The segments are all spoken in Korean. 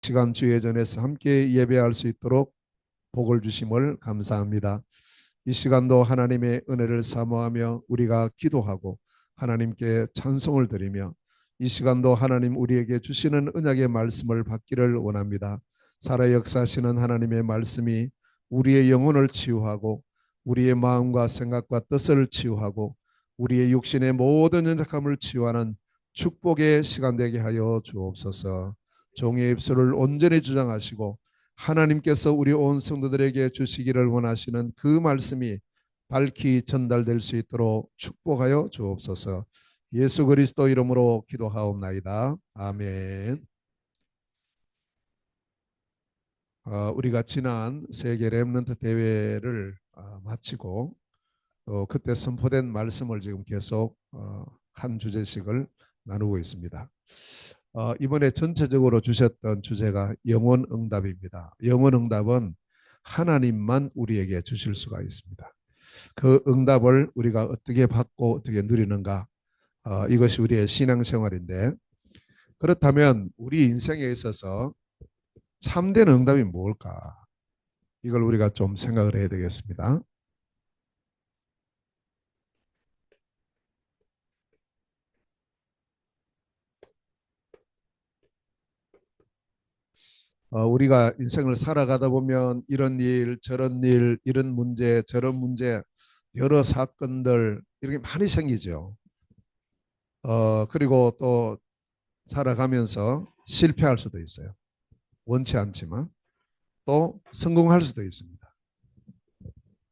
시간 주의 전에서 함께 예배할 수 있도록 복을 주심을 감사합니다. 이 시간도 하나님의 은혜를 사모하며 우리가 기도하고 하나님께 찬송을 드리며 이 시간도 하나님 우리에게 주시는 언약의 말씀을 받기를 원합니다. 살아 역사하시는 하나님의 말씀이 우리의 영혼을 치유하고 우리의 마음과 생각과 뜻을 치유하고 우리의 육신의 모든 연약함을 치유하는 축복의 시간 되게 하여 주옵소서. 종의 입술을 온전히 주장하시고 하나님께서 우리 온 성도들에게 주시기를 원하시는 그 말씀이 밝히 전달될 수 있도록 축복하여 주옵소서. 예수 그리스도 이름으로 기도하옵나이다. 아멘. 우리가 지난 세계 렘넌트 대회를 마치고 그때 선포된 말씀을 지금 계속 한 주제씩을 나누고 있습니다. 이번에 전체적으로 주셨던 주제가 영혼 응답입니다. 영혼 응답은 하나님만 우리에게 주실 수가 있습니다. 그 응답을 우리가 어떻게 받고 어떻게 누리는가, 이것이 우리의 신앙생활인데, 그렇다면 우리 인생에 있어서 참된 응답이 뭘까? 이걸 우리가 좀 생각을 해야 되겠습니다. 우리가 인생을 살아가다 보면 이런 일, 저런 일, 이런 문제, 저런 문제, 여러 사건들 이렇게 많이 생기죠. 그리고 또 살아가면서 실패할 수도 있어요. 원치 않지만 또 성공할 수도 있습니다.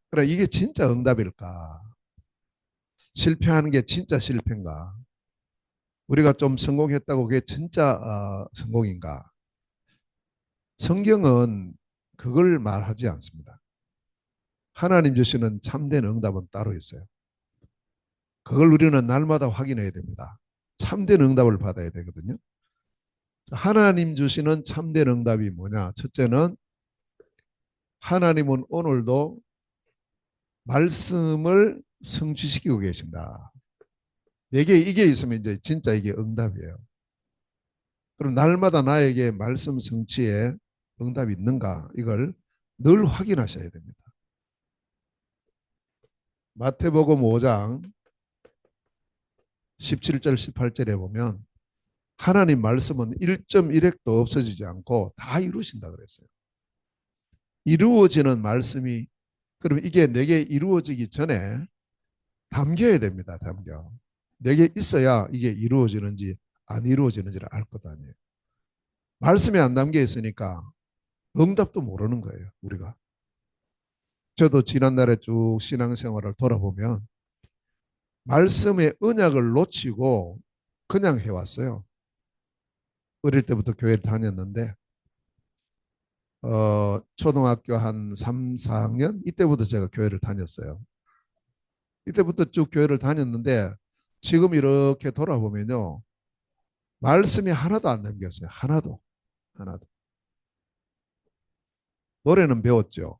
그래, 이게 진짜 응답일까? 실패하는 게 진짜 실패인가? 우리가 좀 성공했다고 그게 진짜 성공인가? 성경은 그걸 말하지 않습니다. 하나님 주시는 참된 응답은 따로 있어요. 그걸 우리는 날마다 확인해야 됩니다. 참된 응답을 받아야 되거든요. 하나님 주시는 참된 응답이 뭐냐? 첫째는 하나님은 오늘도 말씀을 성취시키고 계신다. 내게 이게 있으면 이제 진짜 이게 응답이에요. 그럼 날마다 나에게 말씀 성취에 응답이 있는가? 이걸 늘 확인하셔야 됩니다. 마태복음 5장 17절 18절에 보면 하나님 말씀은 1.1획도 없어지지 않고 다 이루신다 그랬어요. 이루어지는 말씀이, 그럼 이게 내게 이루어지기 전에 담겨야 됩니다. 담겨. 내게 있어야 이게 이루어지는지 안 이루어지는지를 알 것 아니에요. 말씀에 안 담겨 있으니까 응답도 모르는 거예요. 우리가. 저도 지난날에 쭉 신앙생활을 돌아보면 말씀의 언약을 놓치고 그냥 해왔어요. 어릴 때부터 교회를 다녔는데 초등학교 한 3, 4학년 이때부터 제가 교회를 다녔어요. 이때부터 쭉 교회를 다녔는데 지금 이렇게 돌아보면요. 말씀이 하나도 안 남겼어요. 하나도. 하나도. 노래는 배웠죠.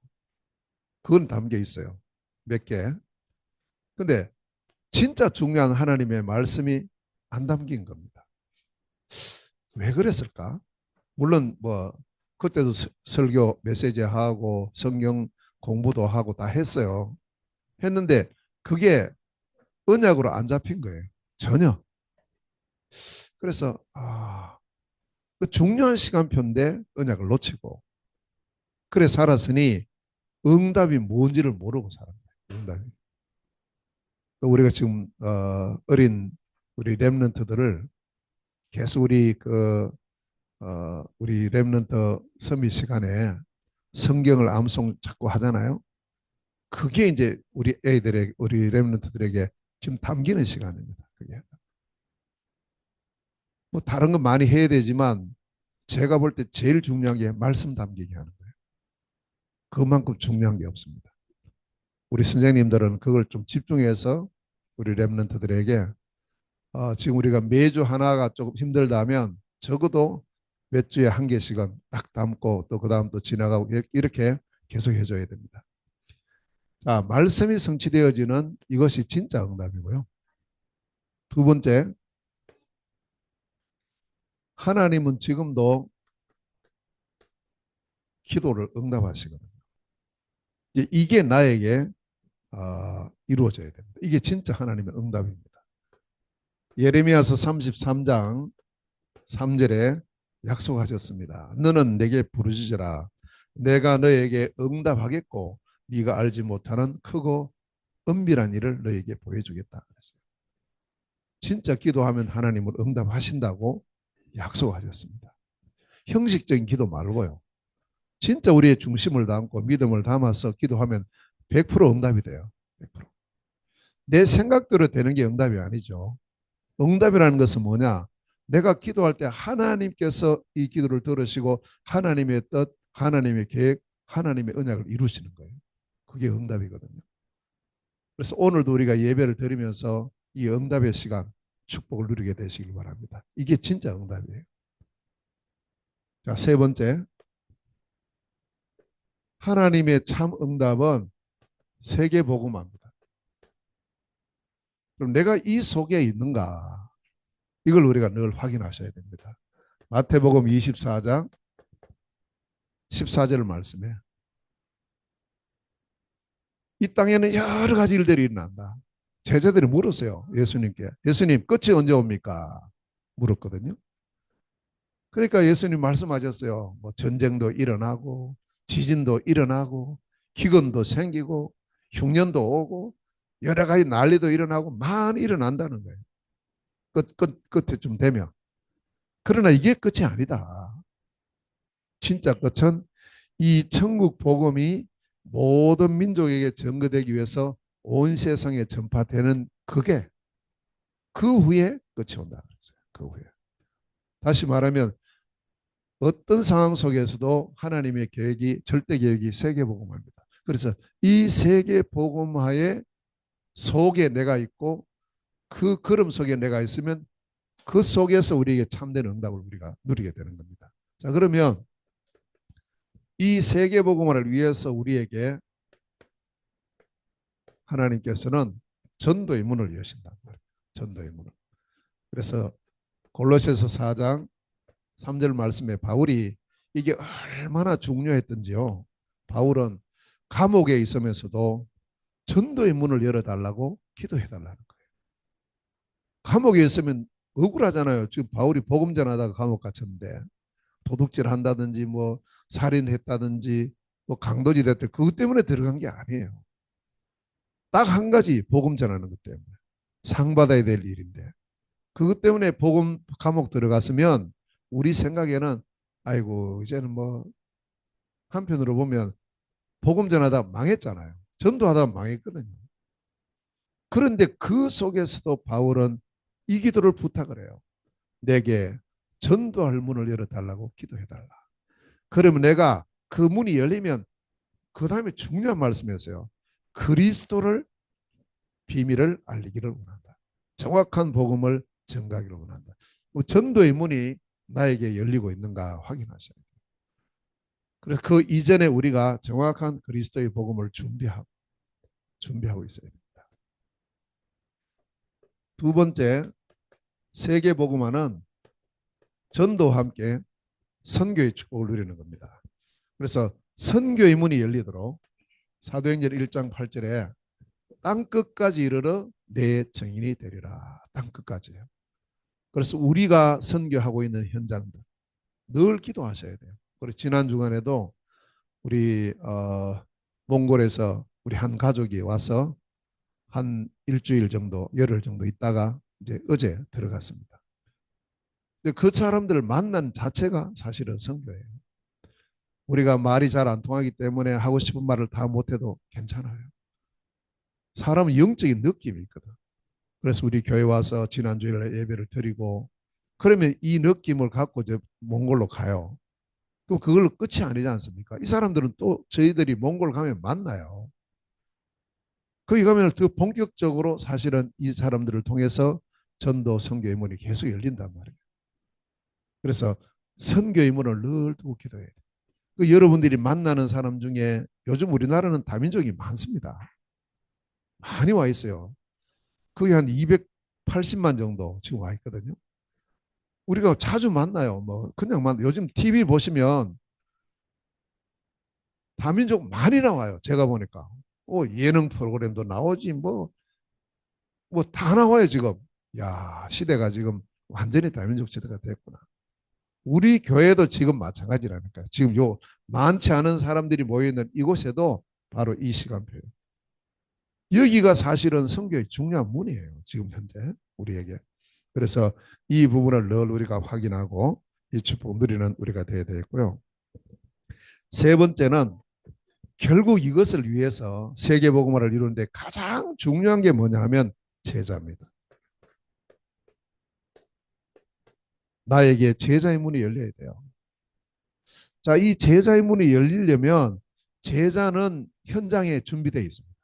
그건 담겨 있어요. 몇 개. 근데 진짜 중요한 하나님의 말씀이 안 담긴 겁니다. 왜 그랬을까? 물론 뭐 그때도 설교 메시지 하고 성경 공부도 하고 다 했어요. 했는데 그게 언약으로 안 잡힌 거예요. 전혀. 그래서 그 중요한 시간표인데 언약을 놓치고 그래 살았으니 응답이 뭔지를 모르고 살았어요. 응답이. 우리가 지금 어린 우리 렘넌트들을 계속 우리 렘넌트 서밋 시간에 성경을 암송 자꾸 하잖아요. 그게 이제 우리 렘넌트들에게 지금 담기는 시간입니다. 그게. 뭐 다른 건 많이 해야 되지만 제가 볼 때 제일 중요한 게 말씀 담기게 하는 거예요. 그만큼 중요한 게 없습니다. 우리 선생님들은 그걸 좀 집중해서 우리 렘넌트들에게 지금 우리가 매주 하나가 조금 힘들다면 적어도 몇 주에 한 개씩은 딱 담고 또 그 다음 또 지나가고 이렇게 계속 해줘야 됩니다. 자, 말씀이 성취되어지는 이것이 진짜 응답이고요. 두 번째, 하나님은 지금도 기도를 응답하시거든요. 이제 이게 나에게 이루어져야 됩니다. 이게 진짜 하나님의 응답입니다. 예레미야서 33장 3절에 약속하셨습니다. 너는 내게 부르짖으라. 내가 너에게 응답하겠고 네가 알지 못하는 크고 은밀한 일을 너에게 보여주겠다. 그랬어요. 진짜 기도하면 하나님을 응답하신다고 약속하셨습니다. 형식적인 기도 말고요. 진짜 우리의 중심을 담고 믿음을 담아서 기도하면 100% 응답이 돼요. 100%. 내 생각대로 되는 게 응답이 아니죠. 응답이라는 것은 뭐냐? 내가 기도할 때 하나님께서 이 기도를 들으시고 하나님의 뜻, 하나님의 계획, 하나님의 언약을 이루시는 거예요. 그게 응답이거든요. 그래서 오늘도 우리가 예배를 드리면서 이 응답의 시간, 축복을 누리게 되시길 바랍니다. 이게 진짜 응답이에요. 자, 세 번째. 하나님의 참 응답은 세계복음화입니다. 그럼 내가 이 속에 있는가? 이걸 우리가 늘 확인하셔야 됩니다. 마태복음 24장 14절 말씀에 이 땅에는 여러 가지 일들이 일어난다. 제자들이 물었어요. 예수님께. 예수님, 끝이 언제 옵니까? 물었거든요. 그러니까 예수님 말씀하셨어요. 뭐 전쟁도 일어나고 지진도 일어나고 기근도 생기고 흉년도 오고 여러 가지 난리도 일어나고 많이 일어난다는 거예요. 끝에 좀 되면. 그러나 이게 끝이 아니다. 진짜 끝은 이 천국 복음이 모든 민족에게 전거되기 위해서 온 세상에 전파되는 그게 그 후에 끝이 온다 그랬어요. 그 후에. 다시 말하면 어떤 상황 속에서도 하나님의 계획이 절대 계획이 세계 복음화입니다. 그래서 이 세계 복음화의 속에 내가 있고 그 걸음 속에 내가 있으면 그 속에서 우리에게 참된 응답을 우리가 누리게 되는 겁니다. 자, 그러면 이 세계 복음화를 위해서 우리에게 하나님께서는 전도의 문을 여신단 말이에요. 전도의 문을. 그래서 골로새서 4장 3절 말씀에 바울이 이게 얼마나 중요했던지요. 바울은 감옥에 있으면서도 전도의 문을 열어달라고 기도해달라는 거예요. 감옥에 있으면 억울하잖아요. 지금 바울이 복음 전하다가 감옥 갇혔는데 도둑질 한다든지 뭐 살인했다든지 뭐 강도지 됐다 그것 때문에 들어간 게 아니에요. 딱 한 가지 복음 전하는 것 때문에 상 받아야 될 일인데 그것 때문에 복음 감옥 들어갔으면 우리 생각에는 아이고 이제는 뭐 한편으로 보면 복음 전하다 망했잖아요. 전도하다 망했거든요. 그런데 그 속에서도 바울은 이 기도를 부탁을 해요. 내게 전도할 문을 열어달라고 기도해달라. 그러면 내가 그 문이 열리면 그 다음에 중요한 말씀이었어요. 그리스도를 비밀을 알리기를 원한다. 정확한 복음을 전가하기를 원한다. 전도의 문이 나에게 열리고 있는가 확인하셔야 돼요. 그래서 그 이전에 우리가 정확한 그리스도의 복음을 준비하고 있어야 됩니다. 두 번째, 세계 복음화는 전도와 함께 선교의 축복을 누리는 겁니다. 그래서 선교의 문이 열리도록 사도행전 1장 8절에 땅끝까지 이르러 내 증인이 되리라. 땅끝까지요. 그래서 우리가 선교하고 있는 현장들 늘 기도하셔야 돼요. 그리고 지난 주간에도 우리 몽골에서 우리 한 가족이 와서 한 일주일 정도, 열흘 정도 있다가 이제 어제 들어갔습니다. 그 사람들을 만난 자체가 사실은 선교예요. 우리가 말이 잘 안 통하기 때문에 하고 싶은 말을 다 못해도 괜찮아요. 사람은 영적인 느낌이 있거든. 그래서 우리 교회 와서 지난주일에 예배를 드리고 그러면 이 느낌을 갖고 이제 몽골로 가요. 그럼 그걸로 끝이 아니지 않습니까? 이 사람들은 또 저희들이 몽골 가면 만나요. 거기 가면 더 본격적으로 사실은 이 사람들을 통해서 전도 선교의 문이 계속 열린단 말이에요. 그래서 선교의 문을 늘 두고 기도해야 돼요. 그 여러분들이 만나는 사람 중에 요즘 우리나라는 다민족이 많습니다. 많이 와 있어요. 거의 한 280만 정도 지금 와 있거든요. 우리가 자주 만나요. 뭐 그냥 요즘 TV 보시면 다민족 많이 나와요. 제가 보니까. 예능 프로그램도 나오지 뭐 다 나와요 지금. 야, 시대가 지금 완전히 다민족 시대가 됐구나. 우리 교회도 지금 마찬가지라니까요. 지금 요 많지 않은 사람들이 모여있는 이곳에도 바로 이 시간표예요. 여기가 사실은 성교의 중요한 문이에요. 지금 현재 우리에게. 그래서 이 부분을 늘 우리가 확인하고 이 축복 누리는 우리가 되어야 되겠고요. 세 번째는 결국 이것을 위해서 세계복음화를 이루는데 가장 중요한 게 뭐냐 하면 제자입니다. 나에게 제자의 문이 열려야 돼요. 자, 이 제자의 문이 열리려면 제자는 현장에 준비되어 있습니다.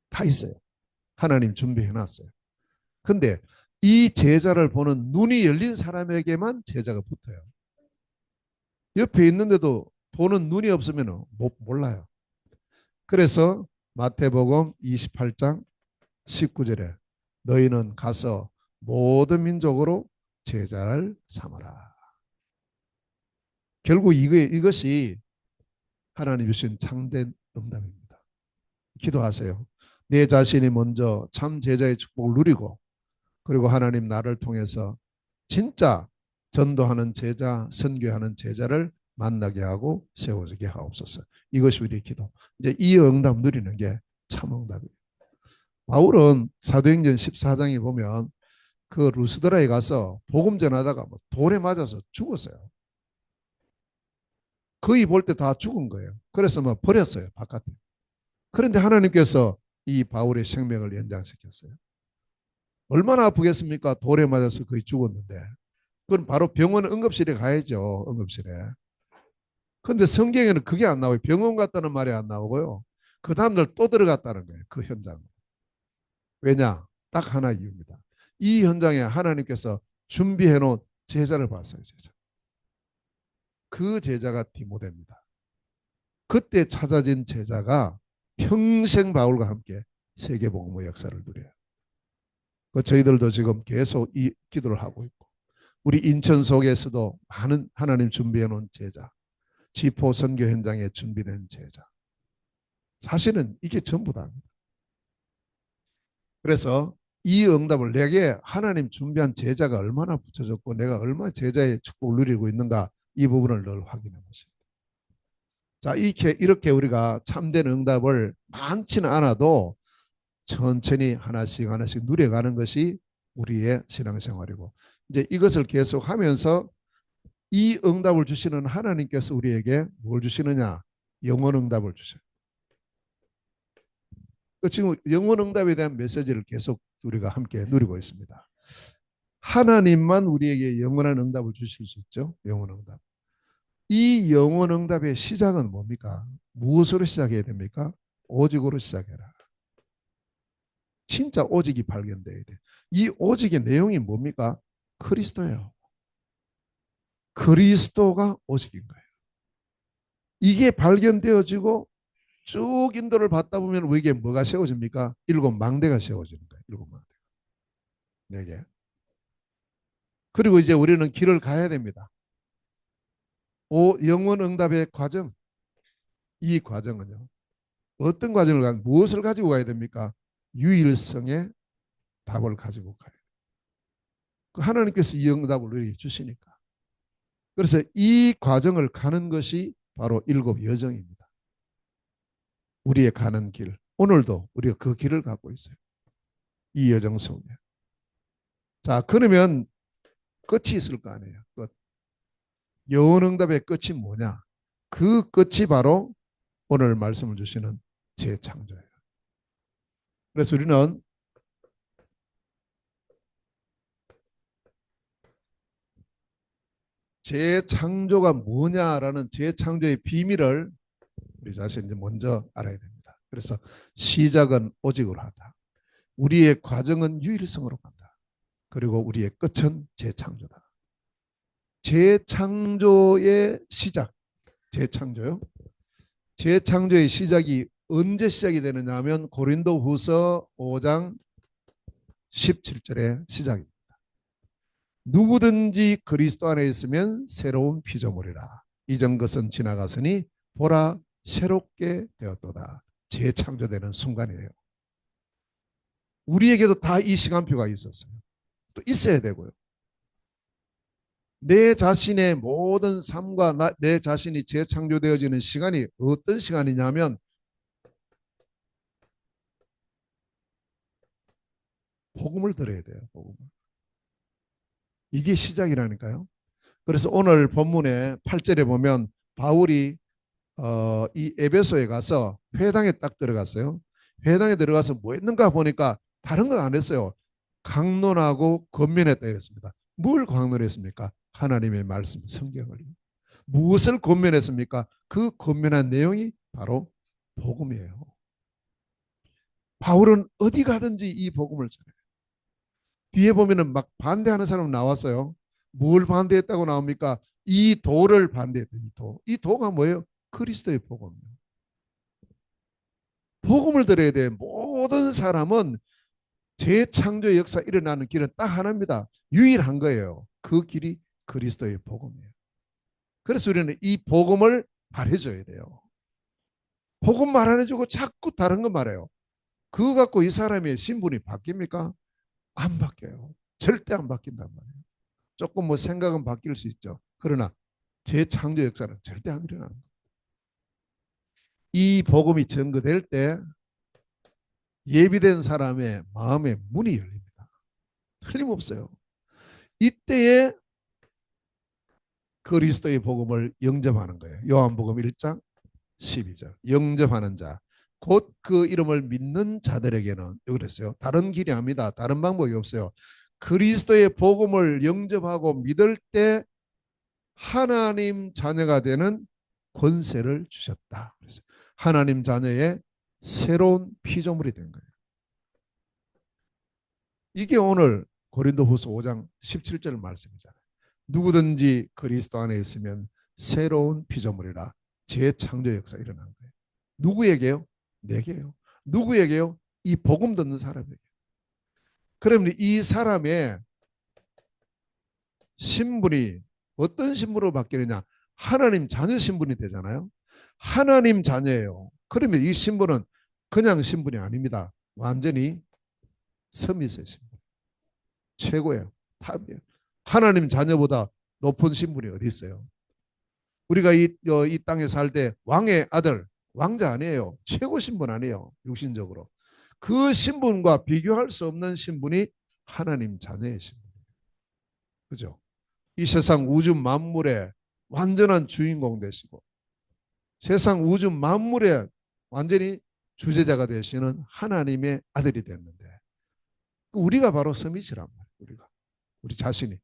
다 있어요. 하나님 준비해 놨어요. 근데 이 제자를 보는 눈이 열린 사람에게만 제자가 붙어요. 옆에 있는데도 보는 눈이 없으면 몰라요. 그래서 마태복음 28장 19절에 너희는 가서 모든 민족으로 제자를 삼아라. 결국 이것이 하나님 주신 참된 응답입니다. 기도하세요. 내 자신이 먼저 참 제자의 축복을 누리고 그리고 하나님 나를 통해서 진짜 전도하는 제자, 선교하는 제자를 만나게 하고 세워지게 하옵소서. 이것이 우리의 기도. 이제 이 응답 누리는 게 참 응답이에요. 바울은 사도행전 14장에 보면 그 루스드라에 가서 복음 전하다가 돌에 맞아서 죽었어요. 거의 볼 때 다 죽은 거예요. 그래서 버렸어요, 바깥에. 그런데 하나님께서 이 바울의 생명을 연장시켰어요. 얼마나 아프겠습니까? 돌에 맞아서 거의 죽었는데. 그건 바로 병원 응급실에 가야죠. 응급실에. 근데 성경에는 그게 안 나와요. 병원 갔다는 말이 안 나오고요. 그 다음날 또 들어갔다는 거예요. 그 현장. 왜냐? 딱 하나 이유입니다. 이 현장에 하나님께서 준비해 놓은 제자를 봤어요. 제자. 그 제자가 디모데입니다. 그때 찾아진 제자가 평생 바울과 함께 세계복음의 역사를 누려요. 저희들도 지금 계속 이 기도를 하고 있고 우리 인천 속에서도 많은 하나님 준비해 놓은 제자, 지포 선교 현장에 준비된 제자. 사실은 이게 전부다. 그래서 이 응답을 내게 하나님 준비한 제자가 얼마나 붙여졌고 내가 얼마나 제자의 축복을 누리고 있는가 이 부분을 늘 확인해 보세요. 자, 이렇게 우리가 참된 응답을 많지는 않아도 천천히 하나씩 하나씩 누려가는 것이 우리의 신앙생활이고 이제 이것을 계속하면서 이 응답을 주시는 하나님께서 우리에게 뭘 주시느냐? 영원 응답을 주셔요. 지금 영원 응답에 대한 메시지를 계속 우리가 함께 누리고 있습니다. 하나님만 우리에게 영원한 응답을 주실 수 있죠. 영원 응답. 이 영원 응답의 시작은 뭡니까? 무엇으로 시작해야 됩니까? 오직으로 시작해라. 진짜 오직이 발견돼야 돼. 이 오직의 내용이 뭡니까? 그리스도예요. 그리스도가 오직인 거예요. 이게 발견되어지고 쭉 인도를 받다 보면 우리에게 뭐가 세워집니까? 일곱 망대가 세워지는 거예요. 일곱 망대. 네 개. 그리고 이제 우리는 길을 가야 됩니다. 영원 응답의 과정. 이 과정은요. 어떤 과정을 가면 무엇을 가지고 가야 됩니까? 유일성의 답을 가지고 가야 돼요. 하나님께서 이 응답을 우리에게 주시니까. 그래서 이 과정을 가는 것이 바로 일곱 여정입니다. 우리의 가는 길. 오늘도 우리가 그 길을 갖고 있어요. 이 여정 속에. 자, 그러면 끝이 있을 거 아니에요. 끝. 영원응답의 끝이 뭐냐? 그 끝이 바로 오늘 말씀을 주시는 재창조예요. 그래서 우리는 재창조가 뭐냐라는 재창조의 비밀을 우리 자신이 먼저 알아야 됩니다. 그래서 시작은 오직으로 하다. 우리의 과정은 유일성으로 간다. 그리고 우리의 끝은 재창조다. 재창조의 시작, 재창조요. 재창조의 시작이 언제 시작이 되느냐 하면 고린도후서 5장 17절에 시작입니다. 누구든지 그리스도 안에 있으면 새로운 피조물이라. 이전 것은 지나갔으니 보라 새롭게 되었도다. 재창조되는 순간이에요. 우리에게도 다 이 시간표가 있었어요. 또 있어야 되고요. 내 자신의 모든 삶과 내 자신이 재창조되어지는 시간이 어떤 시간이냐면 복음을 들어야 돼요. 복음을. 이게 시작이라니까요. 그래서 오늘 본문의 8절에 보면 바울이 이 에베소에 가서 회당에 딱 들어갔어요. 회당에 들어가서 뭐 했는가 보니까 다른 건 안 했어요. 강론하고 권면했다 이랬습니다. 뭘 강론했습니까? 하나님의 말씀, 성경을. 무엇을 권면했습니까? 그 권면한 내용이 바로 복음이에요. 바울은 어디 가든지 이 복음을 전해요. 뒤에 보면은 막 반대하는 사람 나왔어요. 뭘 반대했다고 나옵니까? 이 도를 반대했다. 이 도. 이 도가 뭐예요? 그리스도의 복음이에요. 복음을 들어야 돼. 모든 사람은 재창조 역사 일어나는 길은 딱 하나입니다. 유일한 거예요. 그 길이 그리스도의 복음이에요. 그래서 우리는 이 복음을 말해줘야 돼요. 복음 말 안 해주고 자꾸 다른 거 말해요. 그거 갖고 이 사람의 신분이 바뀝니까? 안 바뀌어요. 절대 안 바뀐단 말이에요. 조금 뭐 생각은 바뀔 수 있죠. 그러나 재창조 역사는 절대 안 일어나는 거예요. 이 복음이 전거될 때 예비된 사람의 마음의 문이 열립니다. 틀림없어요. 이때에 그리스도의 복음을 영접하는 거예요. 요한복음 1장 12절. 영접하는 자. 곧 그 이름을 믿는 자들에게는 그랬어요. 다른 길이 아닙니다. 다른 방법이 없어요. 그리스도의 복음을 영접하고 믿을 때 하나님 자녀가 되는 권세를 주셨다. 그래서 하나님 자녀의 새로운 피조물이 된 거예요. 이게 오늘 고린도후서 5장 17절 말씀이잖아요. 누구든지 그리스도 안에 있으면 새로운 피조물이라. 재창조 역사 일어난 거예요. 누구에게요? 내게요. 누구에게요? 이 복음 듣는 사람에게. 그러면 이 사람의 신분이 어떤 신분으로 바뀌느냐? 하나님 자녀 신분이 되잖아요. 하나님 자녀예요. 그러면 이 신분은 그냥 신분이 아닙니다. 완전히 서밋의 신분. 최고예요. 탑이에요. 하나님 자녀보다 높은 신분이 어디 있어요? 우리가 이 땅에 살 때 왕의 아들, 왕자 아니에요. 최고 신분 아니에요. 육신적으로. 그 신분과 비교할 수 없는 신분이 하나님 자녀의 신분. 그죠? 이 세상 우주 만물의 완전한 주인공 되시고 세상 우주 만물의 완전히 주제자가 되시는 하나님의 아들이 됐는데 우리가 바로 서밋이란 말이에요.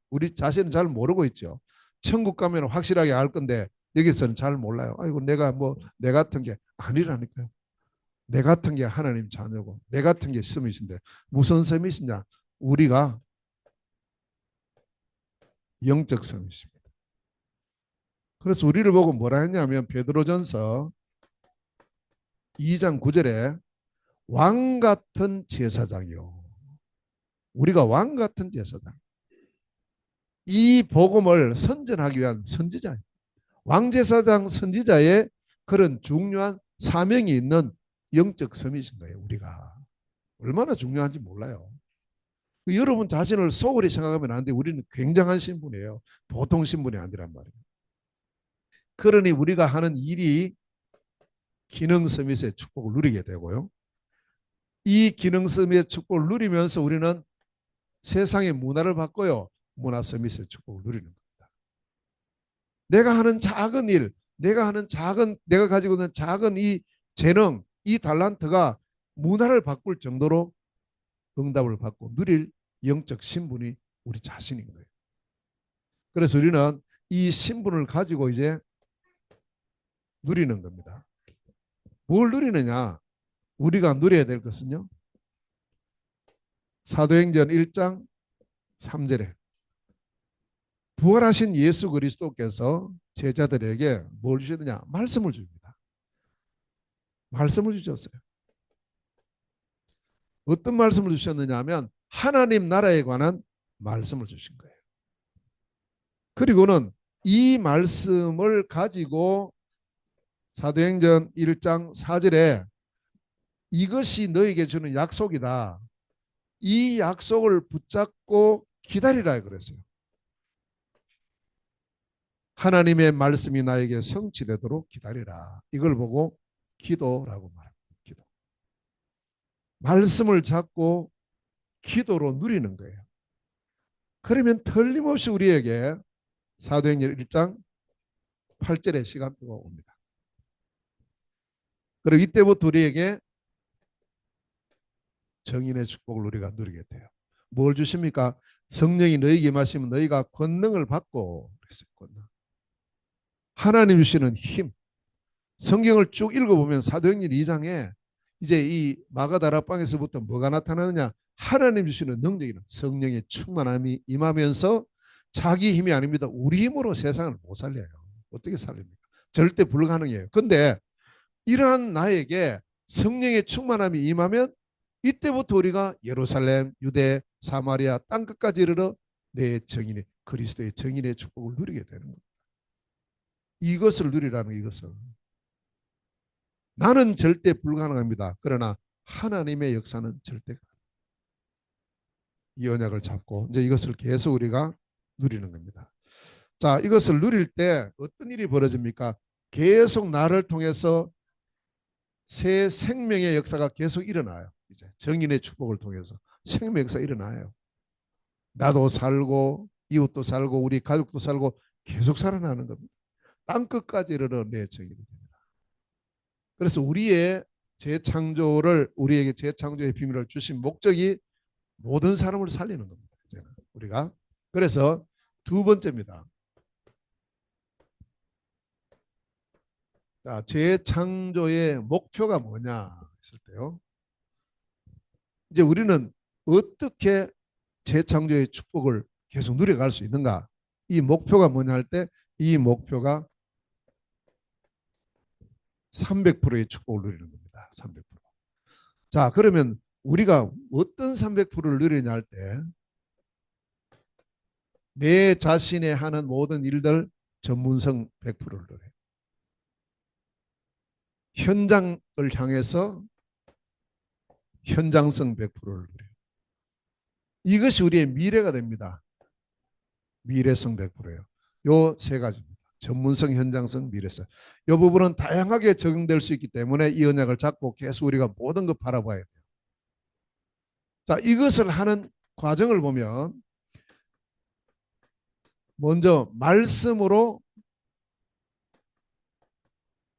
우리 자신은 잘 모르고 있죠. 천국 가면 확실하게 알 건데 여기서는 잘 몰라요. 아이고 내가 뭐 내 같은 게 아니라니까요. 내 같은 게 하나님 자녀고 내 같은 게 서밋인데 무슨 서밋이냐? 우리가 영적 서밋입니다. 그래서 우리를 보고 뭐라 했냐면 베드로전서 2장 9절에 왕 같은 제사장이요. 우리가 왕 같은 제사장. 이 복음을 선전하기 위한 선지자. 왕제사장 선지자의 그런 중요한 사명이 있는 영적 섬이신 거예요. 우리가. 얼마나 중요한지 몰라요. 여러분 자신을 소홀히 생각하면 안 돼. 우리는 굉장한 신분이에요. 보통 신분이 아니란 말이에요. 그러니 우리가 하는 일이 기능 서밋의 축복을 누리게 되고요. 이 기능 서밋의 축복을 누리면서 우리는 세상의 문화를 바꿔요. 문화 서밋의 축복을 누리는 겁니다. 내가 하는 작은 일, 내가 가지고 있는 작은 이 재능, 이 달란트가 문화를 바꿀 정도로 응답을 받고 누릴 영적 신분이 우리 자신인 거예요. 그래서 우리는 이 신분을 가지고 이제 누리는 겁니다. 뭘 누리느냐? 우리가 누려야 될 것은요. 사도행전 1장 3절에 부활하신 예수 그리스도께서 제자들에게 뭘 주셨느냐? 말씀을 줍니다. 말씀을 주셨어요. 어떤 말씀을 주셨느냐 하면 하나님 나라에 관한 말씀을 주신 거예요. 그리고는 이 말씀을 가지고 사도행전 1장 4절에 이것이 너에게 주는 약속이다. 이 약속을 붙잡고 기다리라 그랬어요. 하나님의 말씀이 나에게 성취되도록 기다리라. 이걸 보고 기도라고 말합니다. 기도. 말씀을 잡고 기도로 누리는 거예요. 그러면 틀림없이 우리에게 사도행전 1장 8절의 시간표가 옵니다. 그리고 이때부터 우리에게 정인의 축복을 우리가 누리게 돼요. 뭘 주십니까? 성령이 너희에게 임하시면 너희가 권능을 받고 그랬어요. 권능. 하나님 주시는 힘. 성경을 쭉 읽어보면 사도행전 2장에 이제 이 마가다락방에서부터 뭐가 나타나느냐? 하나님 주시는 능력이나 성령의 충만함이 임하면서 자기 힘이 아닙니다. 우리 힘으로 세상을 못 살려요. 어떻게 살립니까? 절대 불가능해요. 근데 이러한 나에게 성령의 충만함이 임하면 이때부터 우리가 예루살렘, 유대, 사마리아 땅끝까지 이르러 내 정인의 그리스도의 정인의 축복을 누리게 되는 겁니다. 이것을 누리라는 이것을. 나는 절대 불가능합니다. 그러나 하나님의 역사는 절대 이 언약을 잡고 이제 이것을 계속 우리가 누리는 겁니다. 자, 이것을 누릴 때 어떤 일이 벌어집니까? 계속 나를 통해서 새 생명의 역사가 계속 일어나요. 이제 정인의 축복을 통해서 생명 역사 일어나요. 나도 살고 이웃도 살고 우리 가족도 살고 계속 살아나는 겁니다. 땅끝까지 이르러 내 정인이 됩니다. 그래서 우리의 재창조를 우리에게 재창조의 비밀을 주신 목적이 모든 사람을 살리는 겁니다. 이제는 우리가 그래서 두 번째입니다. 자, 재창조의 목표가 뭐냐 했을 때요. 이제 우리는 어떻게 재창조의 축복을 계속 누려갈 수 있는가? 이 목표가 뭐냐 할 때 이 목표가 300%의 축복을 누리는 겁니다. 300%. 자, 그러면 우리가 어떤 300%를 누리냐 할 때 내 자신이 하는 모든 일들 전문성 100%를 누려요. 현장을 향해서 현장성 100%를 누려요. 이것이 우리의 미래가 됩니다. 미래성 100%예요. 요 세 가지입니다. 전문성, 현장성, 미래성. 이 부분은 다양하게 적용될 수 있기 때문에 이 언약을 잡고 계속 우리가 모든 것 바라봐야 돼요. 자, 이것을 하는 과정을 보면 먼저 말씀으로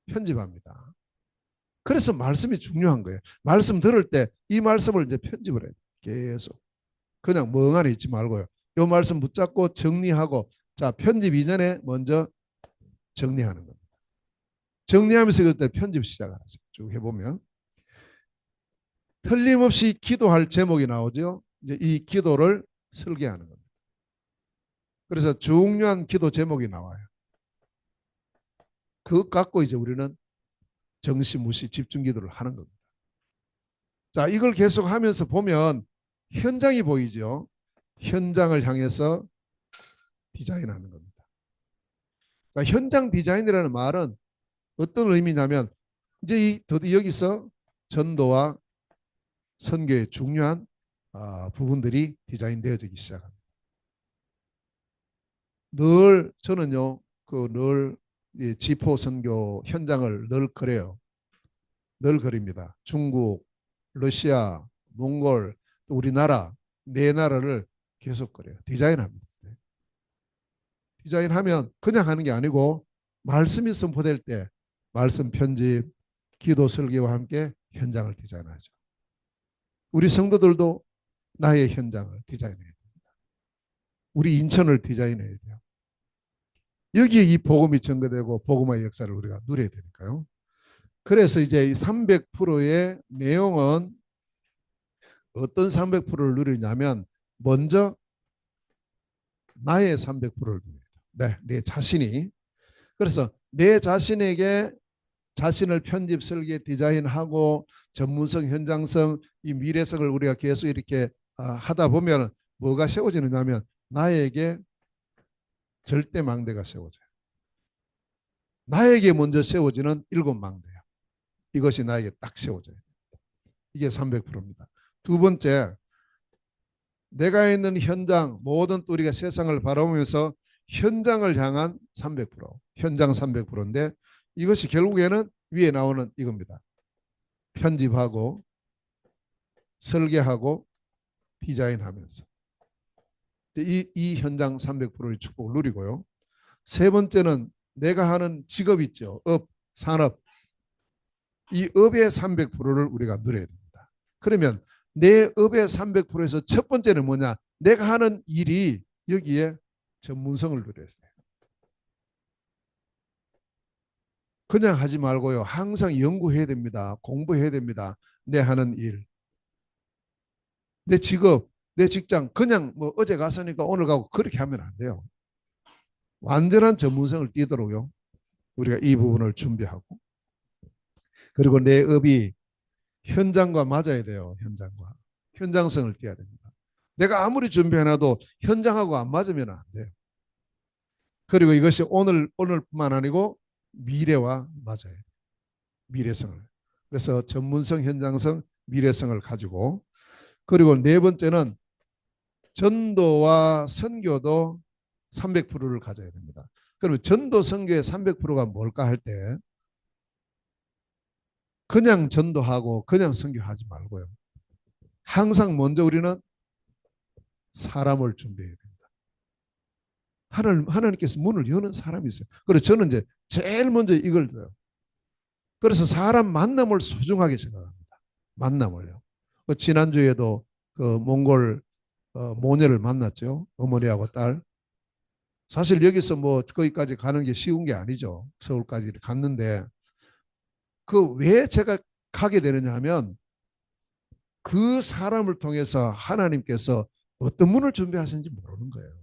편집합니다. 그래서 말씀이 중요한 거예요. 말씀 들을 때 이 말씀을 이제 편집을 해요. 계속. 그냥 멍하니 있지 말고요. 이 말씀 붙잡고 정리하고 자, 편집 이전에 먼저 정리하는 겁니다. 정리하면서 그때 편집 시작을 하죠. 쭉 해보면 틀림없이 기도할 제목이 나오죠. 이제 이 기도를 설계하는 겁니다. 그래서 중요한 기도 제목이 나와요. 그것 갖고 이제 우리는 정시무시 집중 기도를 하는 겁니다. 자, 이걸 계속 하면서 보면 현장이 보이죠. 현장을 향해서 디자인하는 겁니다. 자, 현장 디자인이라는 말은 어떤 의미냐면 이제 여기서 전도와 선교의 중요한 부분들이 디자인되어지기 시작합니다. 늘 저는요 늘 지포 선교 현장을 늘 그래요. 늘 그립니다. 중국, 러시아, 몽골, 우리나라 네 나라를 계속 그래요. 디자인합니다. 디자인하면 그냥 하는 게 아니고 말씀이 선포될 때 말씀 편집, 기도 설계와 함께 현장을 디자인하죠. 우리 성도들도 나의 현장을 디자인해야 됩니다. 우리 인천을 디자인해야 돼요. 여기에 이 복음이 전개되고 복음의 역사를 우리가 누려야 되니까요. 그래서 이제 300%의 내용은 어떤 300%를 누리냐면 먼저 나의 300%를 누려야 돼요. 내 자신이. 그래서 내 자신에게 자신을 편집, 설계, 디자인하고 전문성, 현장성, 이 미래성을 우리가 계속 이렇게 하다 보면 뭐가 세워지느냐면 나에게 절대 망대가 세워져요. 나에게 먼저 세워지는 7망대야. 이것이 나에게 딱 세워져요. 이게 300%입니다. 두 번째, 내가 있는 현장, 모든 또 우리가 세상을 바라보면서 현장을 향한 300%, 현장 300%인데 이것이 결국에는 위에 나오는 이겁니다. 편집하고 설계하고 디자인하면서 이 현장 300%의 축복을 누리고요. 세 번째는 내가 하는 직업 있죠. 업, 산업. 이 업의 300%를 우리가 누려야 됩니다. 그러면 내 업의 300%에서 첫 번째는 뭐냐? 내가 하는 일이 여기에 전문성을 누려야 돼요. 그냥 하지 말고요. 항상 연구해야 됩니다. 공부해야 됩니다. 내 하는 일, 내 직업, 내 직장 그냥 뭐 어제 갔으니까 오늘 가고 그렇게 하면 안 돼요. 완전한 전문성을 띠도록요. 우리가 이 부분을 준비하고 그리고 내 업이 현장과 맞아야 돼요. 현장과. 현장성을 띠어야 됩니다. 내가 아무리 준비해놔도 현장하고 안 맞으면 안 돼요. 그리고 이것이 오늘뿐만 아니고 미래와 맞아요. 미래성을. 그래서 전문성, 현장성, 미래성을 가지고 그리고 네 번째는 전도와 선교도 300%를 가져야 됩니다. 그러면 전도 선교의 300%가 뭘까 할 때 그냥 전도하고 그냥 선교하지 말고요. 항상 먼저 우리는 사람을 준비해야 됩니다. 하나님께서 문을 여는 사람이 있어요. 그래서 저는 이제 제일 먼저 이걸 들어요. 그래서 사람 만남을 소중하게 생각합니다. 만남을요. 지난주에도 그 몽골 모녀를 만났죠. 어머니하고 딸. 사실 여기서 뭐 거기까지 가는 게 쉬운 게 아니죠. 서울까지 갔는데 그 왜 제가 가게 되느냐 하면 그 사람을 통해서 하나님께서 어떤 문을 준비하시는지 모르는 거예요.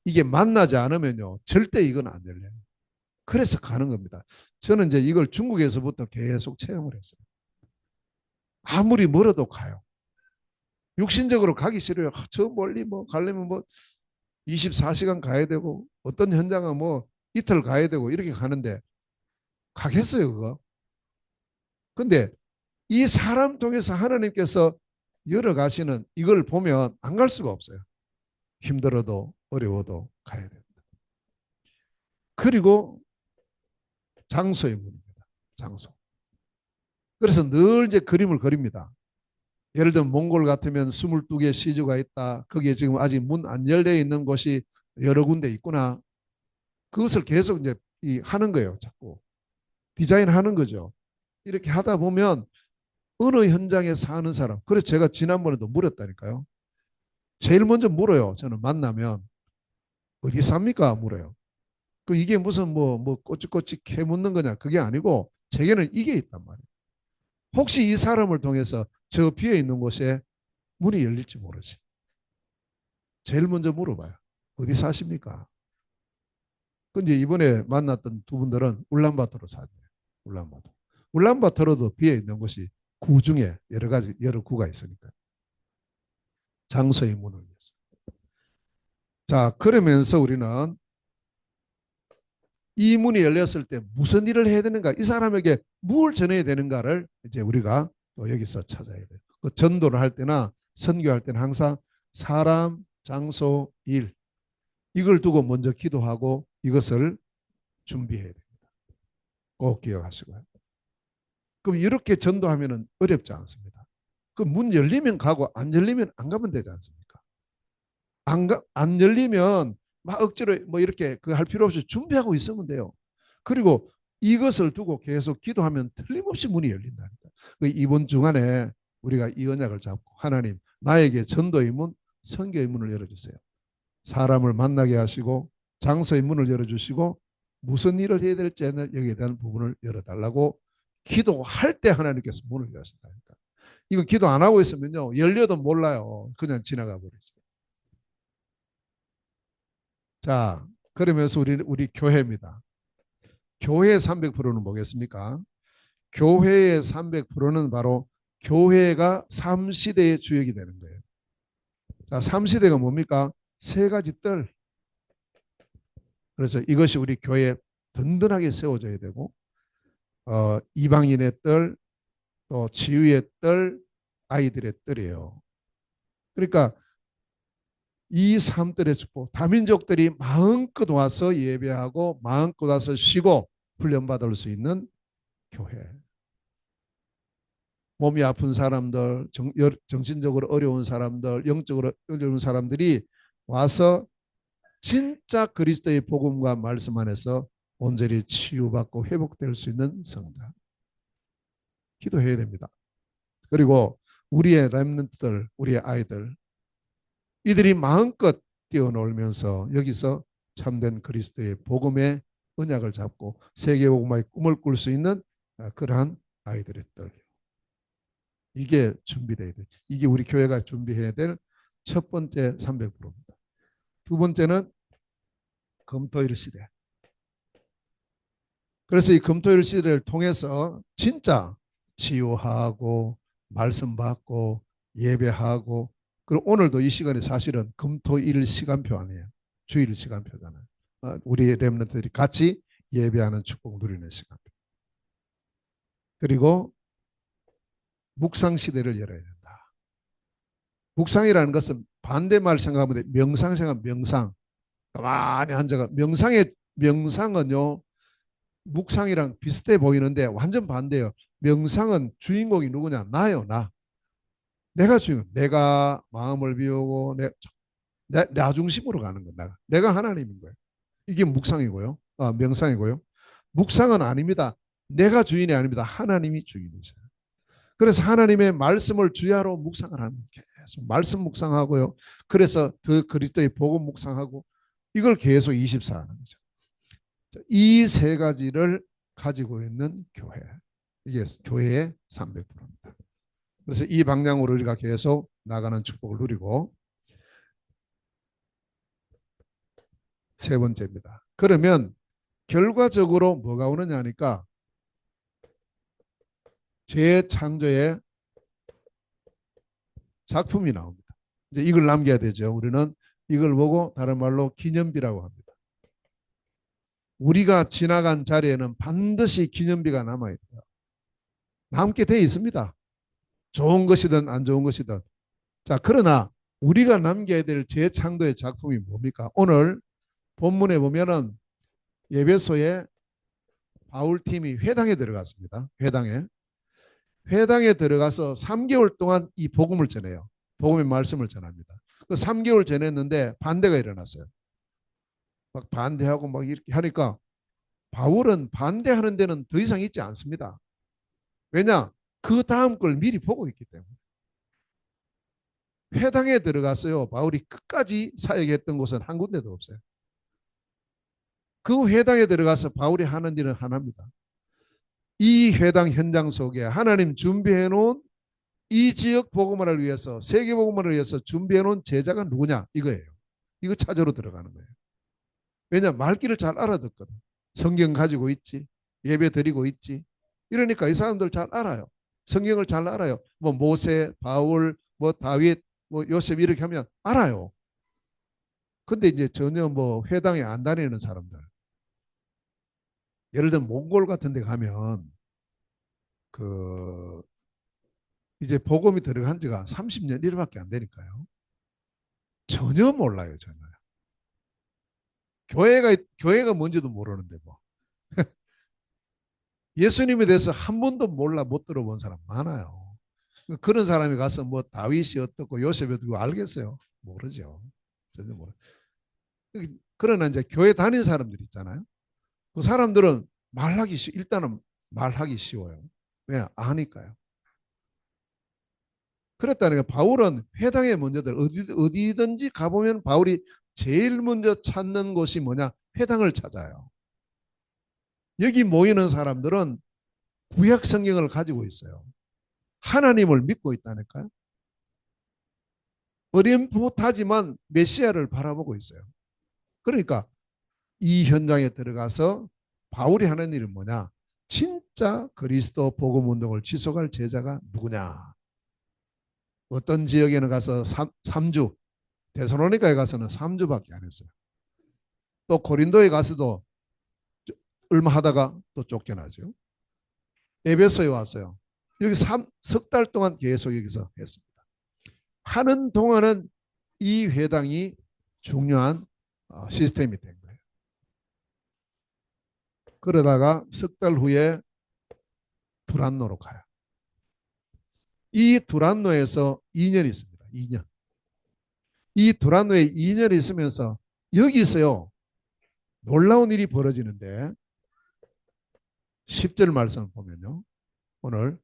이게 만나지 않으면요. 절대 이건 안 열려요. 그래서 가는 겁니다. 저는 이제 이걸 중국에서부터 계속 체험을 했어요. 아무리 멀어도 가요. 육신적으로 가기 싫어요. 저 멀리 뭐 가려면 뭐 24시간 가야 되고 어떤 현장은 뭐 이틀 가야 되고 이렇게 가는데 가겠어요, 그거. 근데 이 사람 통해서 하나님께서 열어가시는 이걸 보면 안 갈 수가 없어요. 힘들어도 어려워도 가야 됩니다. 그리고 장소의 문입니다. 장소. 그래서 늘 이제 그림을 그립니다. 예를 들면 몽골 같으면 22개 시주가 있다. 거기에 지금 아직 문 안 열려 있는 곳이 여러 군데 있구나. 그것을 계속 이제 하는 거예요. 자꾸 디자인하는 거죠. 이렇게 하다 보면 어느 현장에 사는 사람. 그래서 제가 지난번에도 물었다니까요. 제일 먼저 물어요. 저는 만나면 어디 삽니까? 물어요. 그 이게 무슨 뭐 꼬치꼬치 캐묻는 거냐? 그게 아니고 제게는 이게 있단 말이에요. 혹시 이 사람을 통해서 저 비어 있는 곳에 문이 열릴지 모르지. 제일 먼저 물어봐요. 어디 사십니까? 근데 이번에 만났던 두 분들은 울란바토로 사세요. 울란바토. 울란바토로도 비어 있는 곳이 구 중에 여러 가지 여러 구가 있으니까 장소의 문을 위해서. 자, 그러면서 우리는 이 문이 열렸을 때 무슨 일을 해야 되는가, 이 사람에게 뭘 전해야 되는가를 이제 우리가 여기서 찾아야 돼요. 그 전도를 할 때나 선교할 때는 항상 사람, 장소, 일 이걸 두고 먼저 기도하고 이것을 준비해야 됩니다. 꼭 기억하시고요. 그럼 이렇게 전도하면 어렵지 않습니다. 그 문 열리면 가고 안 열리면 안 가면 되지 않습니까? 안 열리면 막 억지로 뭐 이렇게 그 할 필요 없이 준비하고 있으면 돼요. 그리고 이것을 두고 계속 기도하면 틀림없이 문이 열린다니까. 이번 주간에 우리가 이 언약을 잡고 하나님 나에게 전도의 문, 선교의 문을 열어주세요. 사람을 만나게 하시고 장소의 문을 열어주시고 무슨 일을 해야 될지 여기에 대한 부분을 열어달라고 기도할 때 하나님께서 문을 여신다니까. 이거 기도 안 하고 있으면요 열려도 몰라요. 그냥 지나가 버리죠. 자, 그러면서 우리 교회입니다. 교회의 300%는 뭐겠습니까? 교회의 300%는 바로 교회가 3시대의 주역이 되는 거예요. 자, 3시대가 뭡니까? 세 가지 뜰. 그래서 이것이 우리 교회 든든하게 세워져야 되고 이방인의 뜰, 또 치유의 뜰, 아이들의 뜰이에요. 그러니까 이 삶들의 축복, 다민족들이 마음껏 와서 예배하고 마음껏 와서 쉬고 훈련받을 수 있는 교회. 몸이 아픈 사람들, 정신적으로 어려운 사람들, 영적으로 어려운 사람들이 와서 진짜 그리스도의 복음과 말씀 안에서 온전히 치유받고 회복될 수 있는 성도. 기도해야 됩니다. 그리고 우리의 렘넌트들, 우리의 아이들, 이들이 마음껏 뛰어놀면서 여기서 참된 그리스도의 복음의 언약을 잡고 세계복음화의 꿈을 꿀 수 있는 그러한 아이들의 뜰. 이게 준비돼야 돼. 이게 우리 교회가 준비해야 될 첫 번째 300%입니다. 두 번째는 금토일 시대. 그래서 이 금토일 시대를 통해서 진짜 치유하고 말씀 받고 예배하고, 그리고 오늘도 이 시간이 사실은 금토일 시간표 아니에요. 주일 시간표잖아요. 우리 렘넌트들이 같이 예배하는 축복 누리는 시간표. 그리고 묵상 시대를 열어야 된다. 묵상이라는 것은 반대말 생각하면 명상 생각, 명상. 가만히 앉아가 명상은요 묵상이랑 비슷해 보이는데 완전 반대예요. 명상은 주인공이 누구냐? 나요, 나. 내가 주인공. 내가 마음을 비우고 나 중심으로 가는 거야. 내가 하나님인 거예요. 이게 묵상이고요. 명상이고요. 묵상은 아닙니다. 내가 주인이 아닙니다. 하나님이 주인이세요. 그래서 하나님의 말씀을 주야로 묵상을 하는 거예요. 계속 말씀 묵상하고요. 그래서 더 그리스도의 복음 묵상하고 이걸 계속 24 하는 거죠. 이 세 가지를 가지고 있는 교회. 이게 교회의 300%입니다. 그래서 이 방향으로 우리가 계속 나가는 축복을 누리고, 세 번째입니다. 그러면 결과적으로 뭐가 오느냐 하니까 재창조의 작품이 나옵니다. 이제 이걸 남겨야 되죠. 우리는 이걸 보고 다른 말로 기념비라고 합니다. 우리가 지나간 자리에는 반드시 기념비가 남아있어요. 남게 돼 있습니다. 좋은 것이든 안 좋은 것이든. 자, 그러나 우리가 남겨야 될 재창조의 작품이 뭡니까? 오늘 본문에 보면은 예배소에 바울팀이 회당에 들어갔습니다. 회당에 들어가서 3개월 동안 이 복음을 전해요. 복음의 말씀을 전합니다. 그 3개월 전했는데 반대가 일어났어요. 막 반대하고 막 이렇게 하니까 바울은 반대하는 데는 더 이상 있지 않습니다. 왜냐? 그 다음 걸 미리 보고 있기 때문에. 회당에 들어갔어요. 바울이 끝까지 사역했던 곳은 한 군데도 없어요. 그 회당에 들어가서 바울이 하는 일은 하나입니다. 이 회당 현장 속에 하나님 준비해 놓은 이 지역 복음화를 위해서, 세계 복음화를 위해서 준비해 놓은 제자가 누구냐? 이거예요. 이거 찾으러 들어가는 거예요. 왜냐? 말귀를 잘 알아듣거든. 성경 가지고 있지. 예배 드리고 있지. 이러니까 이 사람들 잘 알아요. 성경을 잘 알아요. 뭐 모세, 바울, 뭐 다윗, 뭐 요셉 이렇게 하면 알아요. 근데 이제 전혀 뭐 회당에 안 다니는 사람들. 예를 들면 몽골 같은 데 가면 그 이제 복음이 들어간 지가 30년 일밖에 안 되니까요. 전혀 몰라요, 전혀. 교회가 뭔지도 모르는데 뭐. 예수님에 대해서 한 번도 몰라 못 들어본 사람 많아요. 그런 사람이 가서 뭐 다윗이 어떻고 요셉이 어떻고 알겠어요? 모르죠. 전혀 모르. 그러나 이제 교회 다니는 사람들 있잖아요. 그 사람들은 일단은 말하기 쉬워요. 왜? 아니까요. 그랬다니까. 바울은 회당에 먼저들 어디든지 가보면 바울이 제일 먼저 찾는 곳이 뭐냐? 회당을 찾아요. 여기 모이는 사람들은 구약 성경을 가지고 있어요. 하나님을 믿고 있다니까요. 어렴풋하지만 메시아를 바라보고 있어요. 그러니까 이 현장에 들어가서 바울이 하는 일은 뭐냐? 진짜 그리스도 복음 운동을 지속할 제자가 누구냐? 어떤 지역에는 가서 3주, 데살로니가에 가서는 3주밖에 안 했어요. 또 고린도에 가서도 얼마 하다가 또 쫓겨나죠. 에베소에 왔어요. 여기 석 달 동안 계속 여기서 했습니다. 하는 동안은 이 회당이 중요한 시스템이 된 거예요. 그러다가 석 달 후에 두란노로 가요. 이 두란노에서 2년이 있습니다. 2년. 이 두란노에 2년이 있으면서 여기서요. 놀라운 일이 벌어지는데 10절 말씀을 보면요. 오늘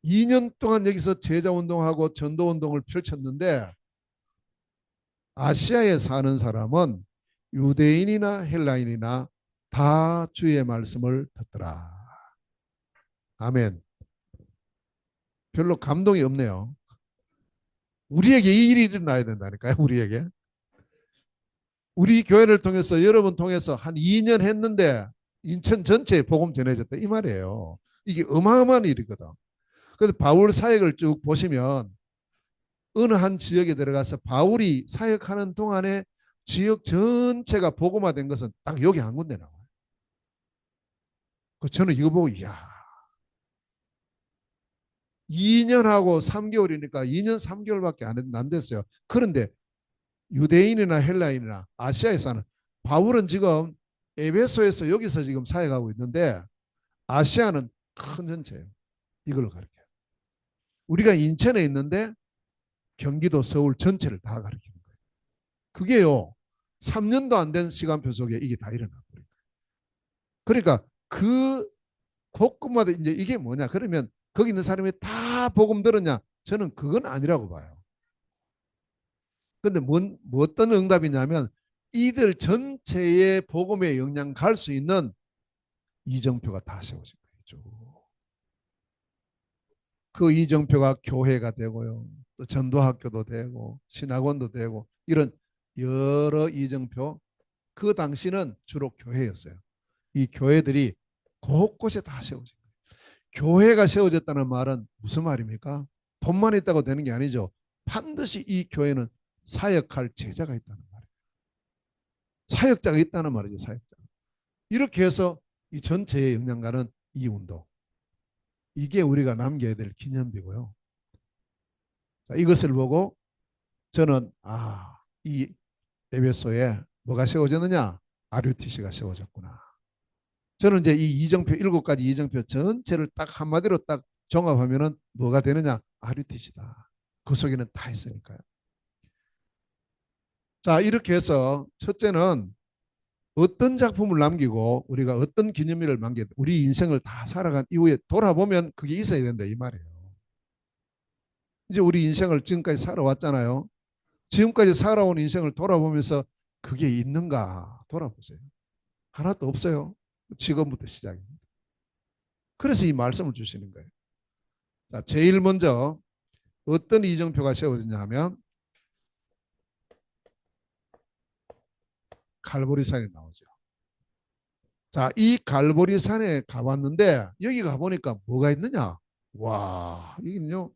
2년 동안 여기서 제자운동하고 전도운동을 펼쳤는데 아시아에 사는 사람은 유대인이나 헬라인이나 다 주의 말씀을 듣더라. 아멘. 별로 감동이 없네요. 우리에게 이 일이 일어나야 된다니까요. 우리에게. 우리 교회를 통해서 여러분 통해서 한 2년 했는데 인천 전체에 복음 전해졌다 이 말이에요. 이게 어마어마한 일이거든. 그래서 바울 사역을 쭉 보시면 어느 한 지역에 들어가서 바울이 사역하는 동안에 지역 전체가 복음화된 것은 딱 여기 한 군데 나와요. 저는 이거 보고 이야 2년하고 3개월이니까 2년 3개월밖에 안 됐어요. 그런데 유대인이나 헬라인이나 아시아에 사는 바울은 지금 에베소에서 여기서 지금 사역하고 있는데 아시아는 큰 전체예요. 이걸 가르쳐요. 우리가 인천에 있는데 경기도 서울 전체를 다 가르치는 거예요. 그게요 3년도 안 된 시간표 속에 이게 다 일어나고 그러니까 그 곳곳마다 이제 이게 뭐냐 그러면 거기 있는 사람이 다 복음 들었냐 저는 그건 아니라고 봐요. 근데 뭐 어떤 응답이냐면 이들 전체의 복음의 영향 갈 수 있는 이정표가 다 세워진 거죠. 그 이정표가 교회가 되고요. 또 전도학교도 되고 신학원도 되고 이런 여러 이정표 그 당시는 주로 교회였어요. 이 교회들이 곳곳에 다 세워진 거예요. 교회가 세워졌다는 말은 무슨 말입니까? 돈만 있다고 되는 게 아니죠. 반드시 이 교회는 사역할 제자가 있다는 말이에요. 사역자가 있다는 말이죠. 사역자. 이렇게 해서 이 전체의 영향가는 이 운동. 이게 우리가 남겨야 될 기념비고요. 자, 이것을 보고 저는 이 에베소에 뭐가 세워졌느냐? RUTC가 세워졌구나. 저는 이제 이 이정표 7가지 이정표 전체를 딱 한마디로 딱 종합하면은 뭐가 되느냐? RUTC다. 그 속에는 다 있으니까요. 자, 이렇게 해서 첫째는 어떤 작품을 남기고 우리가 어떤 기념일을 남겨 우리 인생을 다 살아간 이후에 돌아보면 그게 있어야 된다 이 말이에요. 이제 우리 인생을 지금까지 살아왔잖아요. 지금까지 살아온 인생을 돌아보면서 그게 있는가 돌아보세요. 하나도 없어요. 지금부터 시작입니다. 그래서 이 말씀을 주시는 거예요. 자, 제일 먼저 어떤 이정표가 세워졌냐 하면 갈보리산이 나오죠. 자, 이 갈보리산에 가봤는데 여기 가보니까 뭐가 있느냐? 와, 이긴요.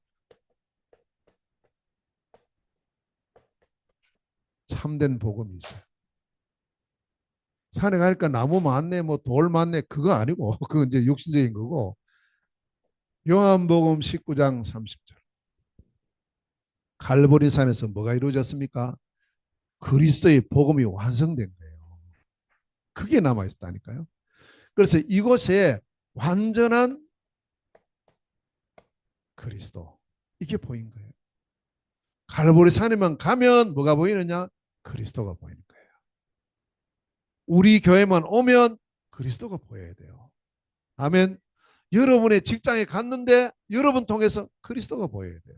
참된 복음이 있어요. 산에 가니까 나무 많네, 뭐 돌 많네, 그거 아니고, 그거 이제 육신적인 거고. 요한복음 19장 30절. 갈보리산에서 뭐가 이루어졌습니까? 그리스도의 복음이 완성된 거예요. 그게 남아있다니까요. 그래서 이곳에 완전한 그리스도. 이게 보인 거예요. 갈보리산에만 가면 뭐가 보이느냐? 그리스도가 보이는 거예요. 우리 교회만 오면 그리스도가 보여야 돼요. 아멘. 여러분의 직장에 갔는데 여러분 통해서 그리스도가 보여야 돼요.